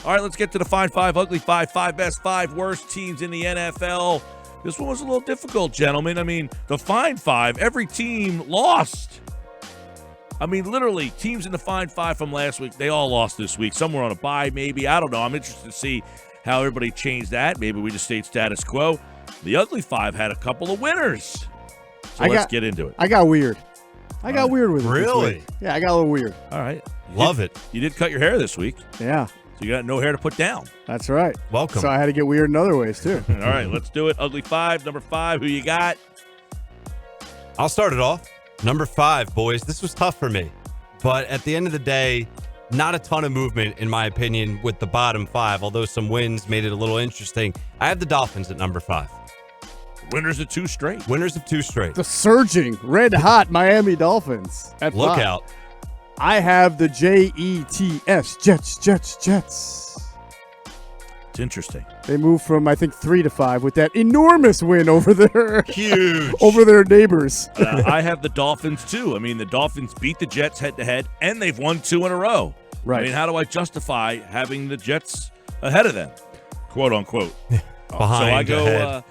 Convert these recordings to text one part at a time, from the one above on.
All right, let's get to the Fine Five, Ugly Five, five best, five worst teams in the NFL. This one was a little difficult, gentlemen. I mean, the Fine Five, every team lost. I mean, literally, teams in the Fine Five from last week, they all lost this week. Some were on a bye, maybe. I don't know. I'm interested to see how everybody changed that. Maybe we just stayed status quo. The Ugly Five had a couple of winners. So let's get into it. I got weird. I got weird with it. Really? Yeah, I got a little weird. All right. Love it. You did cut your hair this week. Yeah. So you got no hair to put down. That's right. Welcome. So I had to get weird in other ways, too. All right, let's do it. Ugly Five, number 5, who you got? I'll start it off. Number 5, boys. This was tough for me. But at the end of the day, not a ton of movement, in my opinion, with the bottom 5, although some wins made it a little interesting. I have the Dolphins at number 5. Winners of 2 straight. Winners of 2 straight. The surging, red-hot Miami Dolphins at 5. Look out. I have the Jets, Jets. It's interesting. They moved from, I think, 3 to 5 with that enormous win over their Huge. over their neighbors. I have the Dolphins, too. I mean, the Dolphins beat the Jets head-to-head, and they've won 2 in a row. Right. I mean, how do I justify having the Jets ahead of them, quote-unquote? Behind, so I go ahead.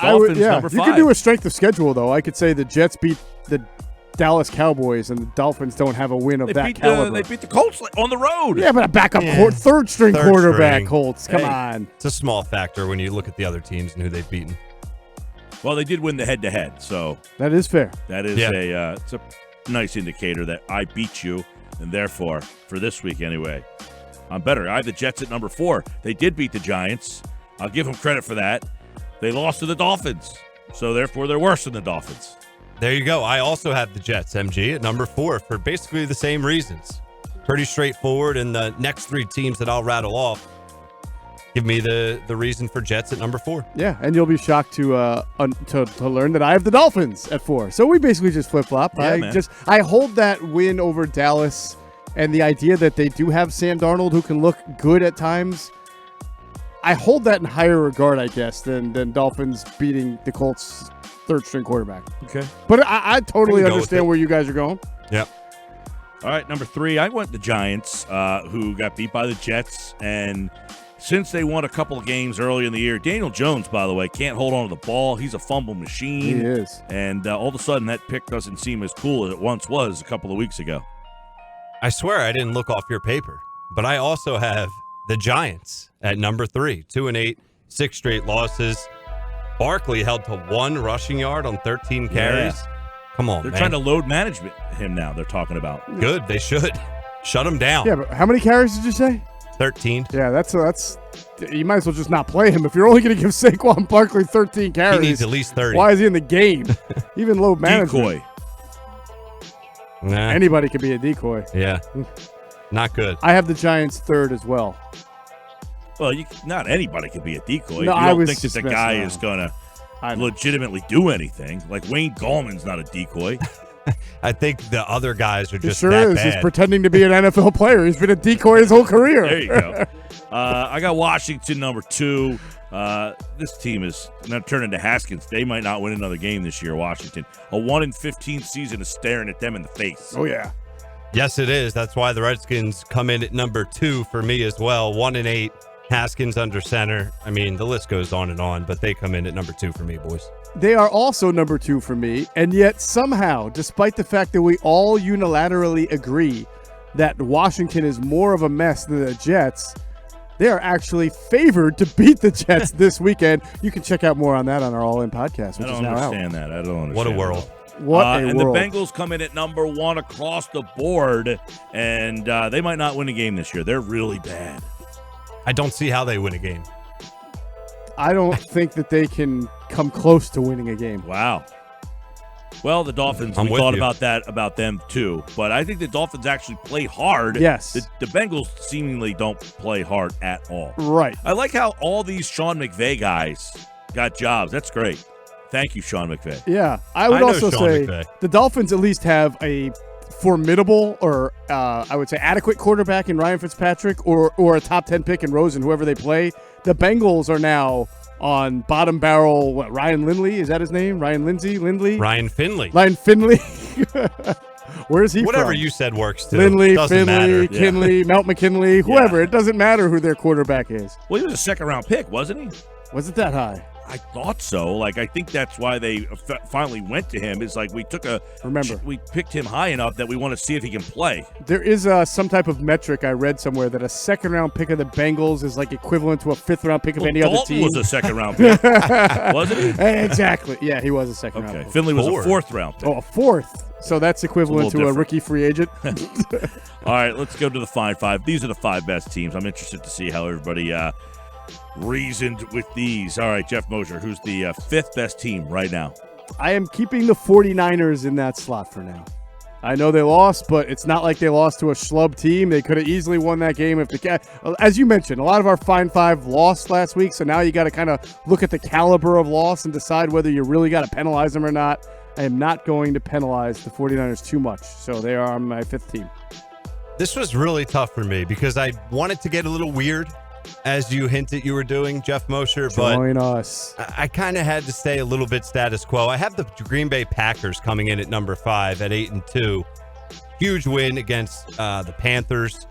Dolphins, number 5. You could do a strength of schedule, though. I could say the Jets beat the Dallas Cowboys, and the Dolphins don't have a win of that caliber. They beat the Colts on the road. Yeah, but a backup third-string quarterback, Colts. Come on. It's a small factor when you look at the other teams and who they've beaten. Well, they did win the head-to-head, so that is fair. That is it's a nice indicator that I beat you, and therefore, for this week anyway, I'm better. I have the Jets at number 4. They did beat the Giants. I'll give them credit for that. They lost to the Dolphins, so therefore they're worse than the Dolphins. There you go. I also have the Jets, MG, at number 4 for basically the same reasons. Pretty straightforward, and the next 3 teams that I'll rattle off give me the reason for Jets at number 4. Yeah, and you'll be shocked to learn that I have the Dolphins at 4. So we basically just flip-flop. Yeah, I hold that win over Dallas and the idea that they do have Sam Darnold who can look good at times. I hold that in higher regard, I guess, than Dolphins beating the Colts' third-string quarterback. Okay. But I totally go understand where you guys are going. Yep. All right, number 3, I went the Giants, who got beat by the Jets, and since they won a couple of games early in the year, Daniel Jones, by the way, can't hold on to the ball. He's a fumble machine. He is. And all of a sudden, that pick doesn't seem as cool as it once was a couple of weeks ago. I swear I didn't look off your paper, but I also have the Giants at number 3, 2-8, 6 straight losses. Barkley held to 1 rushing yard on 13 carries. Yeah. Come on, They're man. trying to load management him now, they're talking about. Good, they should. Shut him down. Yeah, but how many carries did you say? 13. Yeah, that's you might as well just not play him. If you're only going to give Saquon Barkley 13 carries. He needs at least 30. Why is he in the game? Even load management. Decoy. Nah. Anybody could be a decoy. Yeah. Not good. I have the Giants 3rd as well. Well, not anybody could be a decoy. No, you I don't was think that just the messing guy around. is going to legitimately do anything. Like Wayne Gallman's not a decoy. I think the other guys are He just sure that is. bad. He's pretending to be an NFL player. He's been a decoy his whole career. There you go. I got Washington number 2. This team is going to turn into Haskins. They might not win another game this year, Washington. A 1-15 season is staring at them in the face. Oh, yeah. Yes, it is. That's why the Redskins come in at number 2 for me as well. 1-8. Haskins under center. I mean, the list goes on, but they come in at number 2 for me, boys. They are also number 2 for me, and yet somehow, despite the fact that we all unilaterally agree that Washington is more of a mess than the Jets, they are actually favored to beat the Jets this weekend. You can check out more on that on our All In podcast, which I is don't now out. understand that. I don't understand. What a world. And the Bengals come in at number 1 across the board, and they might not win a game this year. They're really bad. I don't see how they win a game. I don't think that they can come close to winning a game. Wow. Well, the Dolphins, we thought about that about them too, but I think the Dolphins actually play hard. Yes. The Bengals seemingly don't play hard at all. Right. I like how all these Sean McVay guys got jobs. That's great. Thank you, Sean McVay. Yeah. I would also Sean say McVay. the Dolphins at least have a formidable or I would say adequate quarterback in Ryan Fitzpatrick or a top 10 pick in Rosen, whoever they play. The Bengals are now on bottom barrel, Ryan Lindley? Is that his name? Ryan Lindsay? Lindley? Ryan Finley. Ryan Finley. Where's he Whatever from? you said works too. Lindley, Doesn't Finley, matter. Kinley, Mount McKinley, whoever. It doesn't matter who their quarterback is. Well, he was a second-round pick, wasn't he? Was it that high? I thought so. Like, I think that's why they finally went to him. Is like we picked him high enough that we want to see if he can play. There is some type of metric I read somewhere that a second-round pick of the Bengals is like equivalent to a fifth-round pick of any Dalton other team. was a second-round pick, wasn't he? Exactly. Yeah, he was a second-round pick. Finley was a fourth-round pick. Oh, a fourth. So that's equivalent to a rookie free agent. All right, let's go to the Fine Five. These are the 5 best teams. I'm interested to see how everybody reasoned with these. All right, Geoff Mosher, who's the 5th best team right now? I am keeping the 49ers in that slot for now. I know they lost, but it's not like they lost to a schlub team. They could have easily won that game if as you mentioned, a lot of our Fine Five lost last week, so now you got to kind of look at the caliber of loss and decide whether you really got to penalize them or not. I am not going to penalize the 49ers too much, so they are my 5th team. This was really tough for me because I wanted to get a little weird, as you hinted you were doing, Geoff Mosher, but join us. I kind of had to stay a little bit status quo. I have the Green Bay Packers coming in at number 5 at 8-2. Huge win against the Panthers.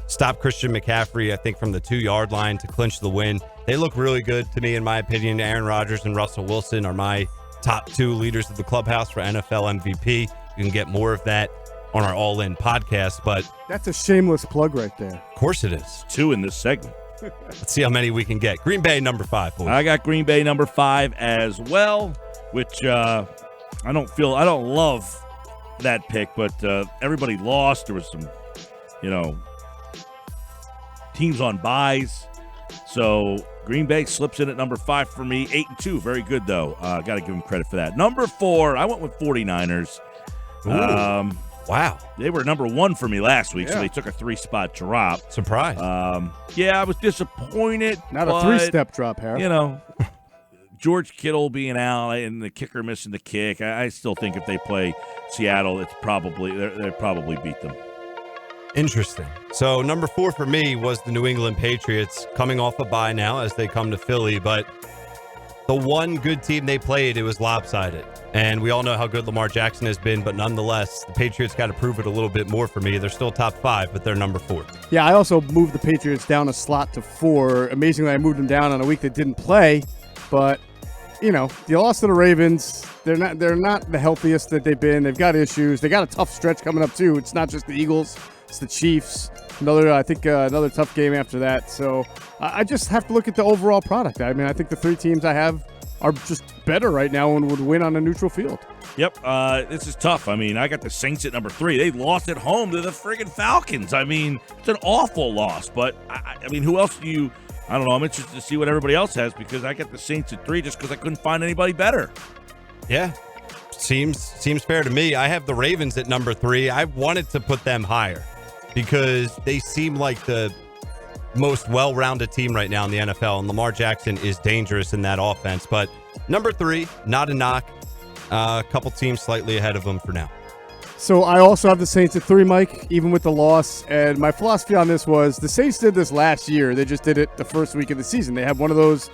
Stop Christian McCaffrey, I think, from the 2-yard line to clinch the win. They look really good to me, in my opinion. Aaron Rodgers and Russell Wilson are my top 2 leaders of the clubhouse for NFL MVP. You can get more of that on our All In podcast, but that's a shameless plug right there. Of course it is. 2 in this segment. Let's see how many we can get. Green Bay number 5, boys. I got Green Bay number 5 as well, which I don't love that pick, but everybody lost. There was some, teams on buys. So Green Bay slips in at number 5 for me. 8-2, very good though. Got to give them credit for that. Number 4, I went with 49ers. Wow. They were number 1 for me last week, so they took a 3-spot drop. Surprise. I was disappointed. Not a 3-step drop, Harry. George Kittle being out and the kicker missing the kick. I still think if they play Seattle, it's probably they probably beat them. Interesting. So number 4 for me was the New England Patriots, coming off a bye now as they come to Philly, but the one good team they played, it was lopsided. And we all know how good Lamar Jackson has been, but nonetheless, the Patriots got to prove it a little bit more for me. They're still top 5, but they're number 4. Yeah, I also moved the Patriots down a slot to 4. Amazingly, I moved them down on a week that didn't play, but you lost to the Ravens. They're not the healthiest that they've been. They've got issues. They got a tough stretch coming up too. It's not just the Eagles. It's the Chiefs. Another tough game after that. So I just have to look at the overall product. I mean, I think the 3 teams I have are just better right now and would win on a neutral field. Yep, this is tough. I mean, I got the Saints at number 3. They lost at home to the friggin' Falcons. I mean, it's an awful loss. But, I mean, who else do you – I don't know. I'm interested to see what everybody else has because I got the Saints at 3 just because I couldn't find anybody better. Yeah, seems fair to me. I have the Ravens at number 3. I wanted to put them higher because they seem like the most well-rounded team right now in the NFL, and Lamar Jackson is dangerous in that offense. But number 3, not a knock. A couple teams slightly ahead of them for now. So I also have the Saints at 3, Mike, even with the loss. And my philosophy on this was the Saints did this last year. They just did it the first week of the season. They had one of those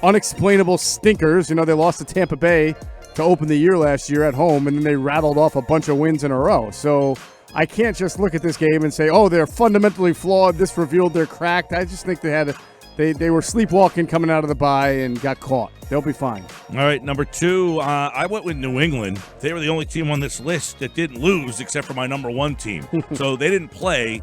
unexplainable stinkers. They lost to Tampa Bay to open the year last year at home, and then they rattled off a bunch of wins in a row. So I can't just look at this game and say, oh, they're fundamentally flawed. This revealed they're cracked. I just think they were sleepwalking coming out of the bye and got caught. They'll be fine. All right, number 2, I went with New England. They were the only team on this list that didn't lose except for my number 1 team. So they didn't play.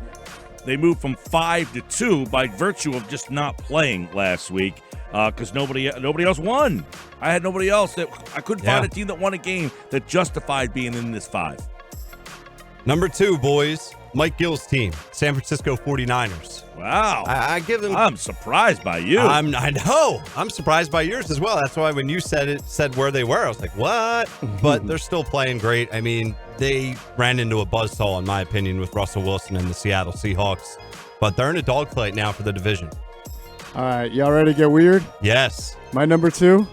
They moved from 5 to 2 by virtue of just not playing last week because nobody else won. I had nobody else. I couldn't find a team that won a game that justified being in this 5. Number 2, boys, Mike Gill's team, San Francisco 49ers. Wow. I give them. I'm surprised by you. I know. I'm surprised by yours as well. That's why when you said where they were, I was like, what? But they're still playing great. I mean, they ran into a buzzsaw, in my opinion, with Russell Wilson and the Seattle Seahawks. But they're in a dogfight now for the division. All right, y'all ready to get weird? Yes. My number 2.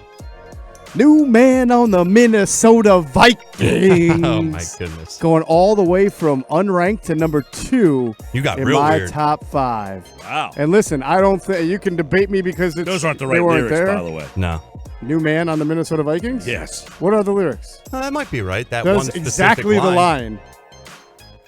New man on the Minnesota Vikings. Oh, my goodness. Going all the way from unranked to number 2 You got in real my weird. top 5. Wow. And listen, I don't think you can debate me because those aren't the right lyrics, by the way. No. New man on the Minnesota Vikings? Yes. What are the lyrics? That might be right. That That's one specific exactly the line.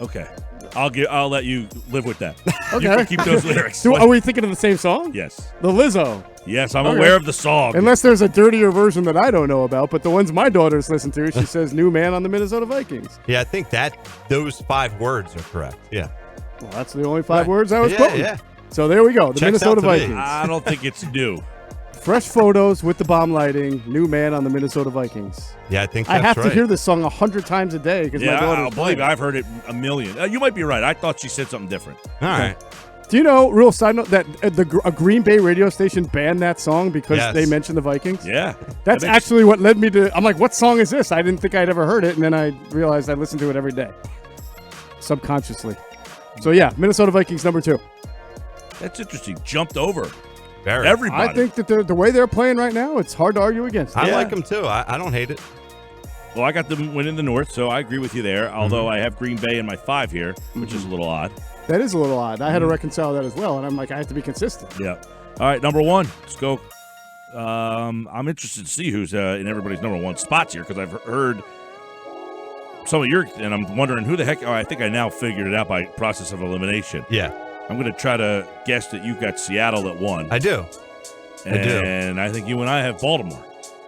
Okay. I'll let you live with that. Okay. You can keep those lyrics. Are we thinking of the same song? Yes. The Lizzo. Yes, I'm aware of the song. Unless there's a dirtier version that I don't know about, but the ones my daughters listen to, she says new man on the Minnesota Vikings. Yeah, I think those 5 words are correct. Yeah. Well, that's the only 5 words I was quoting. Yeah. So there we go. The Checks Minnesota out to me. Vikings. I don't think it's new. Fresh photos with the bomb lighting. New man on the Minnesota Vikings. Yeah, I think that's I have right. to hear this song 100 times a day because my Yeah, daughter's I'll playing believe it. I've heard it a million. You might be right. I thought she said something different. All right. Do you know, real side note, that a Green Bay radio station banned that song because they mentioned the Vikings? Yeah. That's actually what led me to, I'm like, what song is this? I didn't think I'd ever heard it, and then I realized I listened to it every day. Subconsciously. So yeah, Minnesota Vikings number 2. That's interesting. Jumped over Very. everybody. I think that the way they're playing right now, it's hard to argue against. I like them too. I don't hate it. Well, I got them winning the North, so I agree with you there. Although I have Green Bay in my 5 here, which is a little odd. That is a little odd. I had to reconcile that as well, and I'm like, I have to be consistent. Yeah. All right, number 1. Let's go. I'm interested to see who's in everybody's number 1 spots here because I've heard some of your, and I'm wondering who the heck. Oh, I think I now figured it out by process of elimination. Yeah. I'm going to try to guess that you've got Seattle at 1. I do. And I think you and I have Baltimore.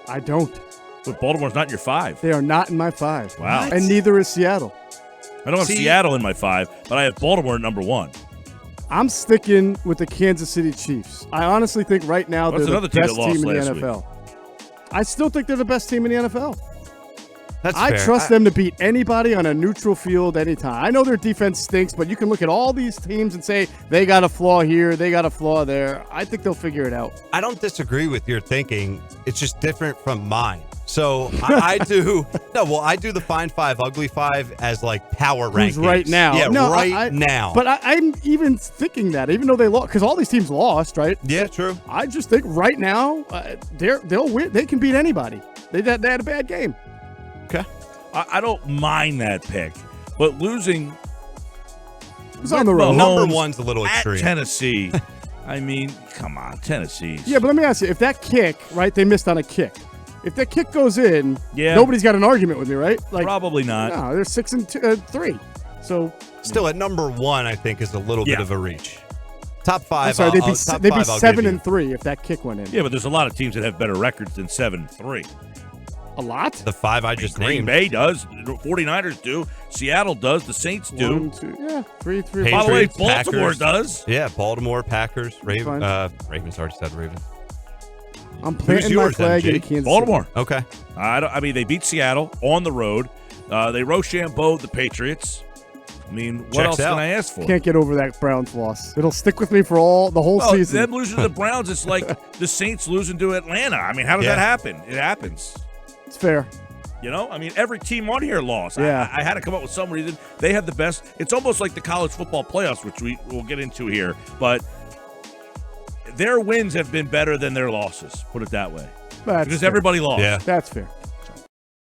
I don't. But Baltimore's not in your 5. They are not in my 5. Wow. And neither is Seattle. I don't have Seattle in my 5, but I have Baltimore at number 1. I'm sticking with the Kansas City Chiefs. I honestly think right now What's they're another the team best that lost team in the last NFL. I still think they're the best team in the NFL. That's I fair. trust them to beat anybody on a neutral field anytime. I know their defense stinks, but you can look at all these teams and say they got a flaw here, they got a flaw there. I think they'll figure it out. I don't disagree with your thinking. It's just different from mine. So I do I do the fine 5, ugly 5 as like power rankings. Who's right now? Yeah, No, now. But I'm even thinking that, even though they lost, because all these teams lost, right? Yeah, true. I just think right now they'll win. They can beat anybody. They had a bad game. Okay. I don't mind that pick, but losing It's on the road. Number 1's a little at extreme. Tennessee. I mean, come on, Tennessee. Yeah, but let me ask you, if that kick, right, they missed on a kick. If that kick goes in, Yeah. nobody's got an argument with me, right? Like, Probably not. no, they're 6-3. So Still at number 1, I think is a little bit of a reach. Top 5. I'm sorry, they'd be top 5 I'll give you. 7-3 if that kick went in. Yeah, but there's a lot of teams that have better records than 7-3. A lot? The 5 I just Green named. Bay does. The 49ers do. Seattle does. The Saints do. 1, 2, yeah, 3, 3. Patriots, By the way, Baltimore Packers. does. Yeah, Baltimore, Packers, fine. Ravens already said Ravens. I'm planting my yours then, flag in Jake? Kansas Baltimore. Okay. I mean, they beat Seattle on the road. They Rochambeau'd the Patriots. I mean, what Checks else out. can I ask for? City. Can't get over that Browns loss. It'll stick with me for the whole Well, season. them losing to the Browns, it's like the Saints losing to Atlanta. I mean, how does Yeah. that happen? It happens. It's fair. You know, I mean, every team on here lost. Yeah. I had to come up with some reason. They have the best. It's almost like the college football playoffs, which we'll get into here. But their wins have been better than their losses. Put it that way. That's Because fair. everybody lost. Yeah. That's fair.